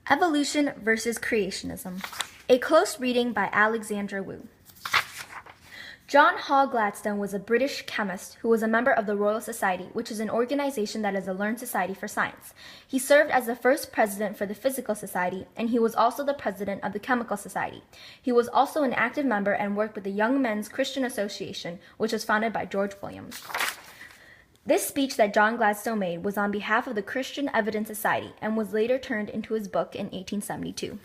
Evolution versus Creationism. A close reading by Alexandra Wu. John Hall Gladstone was a British chemist who was a member of the Royal Society, which is an organization that is a learned society for science. He served as the first president for the Physical Society, and he was also the president of the Chemical Society. He was also an active member and worked with the Young Men's Christian Association, which was founded by George Williams. This speech that John Gladstone made was on behalf of the Christian Evidence Society and was later turned into his book in 1872.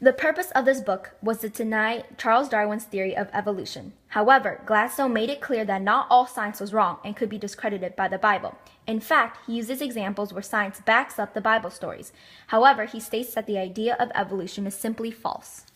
The purpose of this book was to deny Charles Darwin's theory of evolution. However, Gladstone made it clear that not all science was wrong and could be discredited by the Bible. In fact, he uses examples where science backs up the Bible stories. However, he states that the idea of evolution is simply false.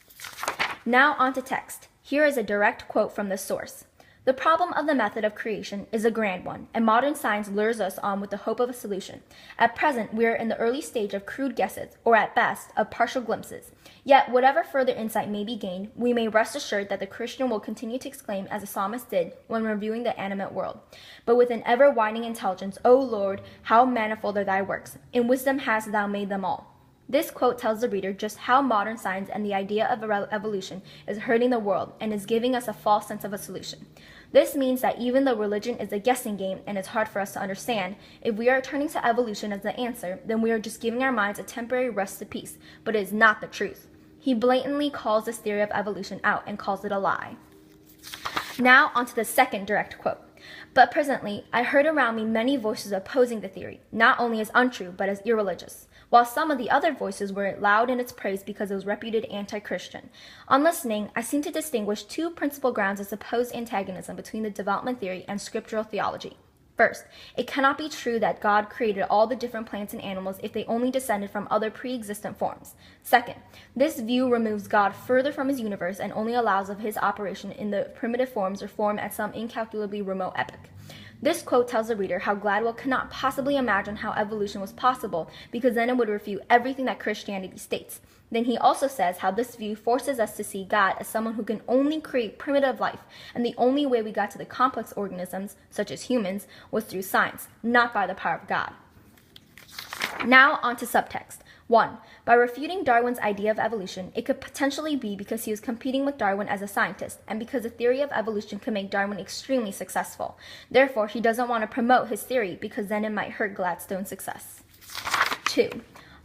Now on to text. Here is a direct quote from the source. The problem of the method of creation is a grand one, and modern science lures us on with the hope of a solution. At present, we are in the early stage of crude guesses, or at best, of partial glimpses. Yet, whatever further insight may be gained, we may rest assured that the Christian will continue to exclaim as the psalmist did when reviewing the animate world. But with an ever-widening intelligence, O Lord, how manifold are thy works! In wisdom hast thou made them all. This quote tells the reader just how modern science and the idea of evolution is hurting the world and is giving us a false sense of a solution. This means that even though religion is a guessing game and it's hard for us to understand, if we are turning to evolution as the answer, then we are just giving our minds a temporary rest of peace, but it is not the truth. He blatantly calls this theory of evolution out and calls it a lie. Now onto the second direct quote. But presently, I heard around me many voices opposing the theory, not only as untrue, but as irreligious, while some of the other voices were loud in its praise because it was reputed anti-Christian. On listening, I seemed to distinguish two principal grounds of supposed antagonism between the development theory and scriptural theology. First, it cannot be true that God created all the different plants and animals if they only descended from other pre-existent forms. Second, this view removes God further from his universe and only allows of his operation in the primitive forms or form at some incalculably remote epoch. This quote tells the reader how Gladwell cannot possibly imagine how evolution was possible because then it would refute everything that Christianity states. Then he also says how this view forces us to see God as someone who can only create primitive life, and the only way we got to the complex organisms, such as humans, was through science, not by the power of God. Now on to subtext. 1. By refuting Darwin's idea of evolution, it could potentially be because he was competing with Darwin as a scientist, and because the theory of evolution could make Darwin extremely successful. Therefore, he doesn't want to promote his theory because then it might hurt Gladstone's success. 2.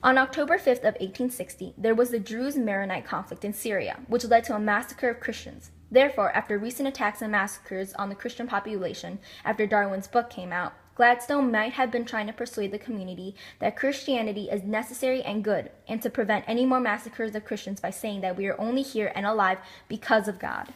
On October 5th of 1860, there was the Druze-Maronite conflict in Syria, which led to a massacre of Christians. Therefore, after recent attacks and massacres on the Christian population after Darwin's book came out, Gladstone might have been trying to persuade the community that Christianity is necessary and good, and to prevent any more massacres of Christians by saying that we are only here and alive because of God.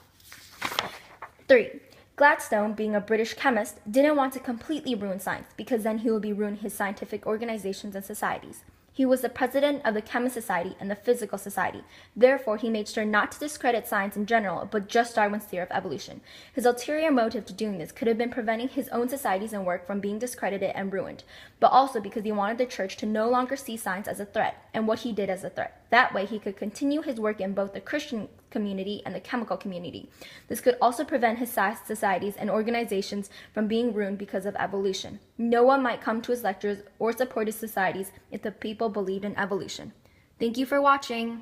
3. Gladstone, being a British chemist, didn't want to completely ruin science because then he would be ruining his scientific organizations and societies. He was the president of the Chemist Society and the Physical Society. Therefore, he made sure not to discredit science in general, but just Darwin's theory of evolution. His ulterior motive to doing this could have been preventing his own societies and work from being discredited and ruined, but also because he wanted the church to no longer see science as a threat, and what he did as a threat. That way, he could continue his work in both the Christian community and the chemical community. This could also prevent his societies and organizations from being ruined because of evolution. No one might come to his lectures or support his societies if the people believed in evolution. Thank you for watching.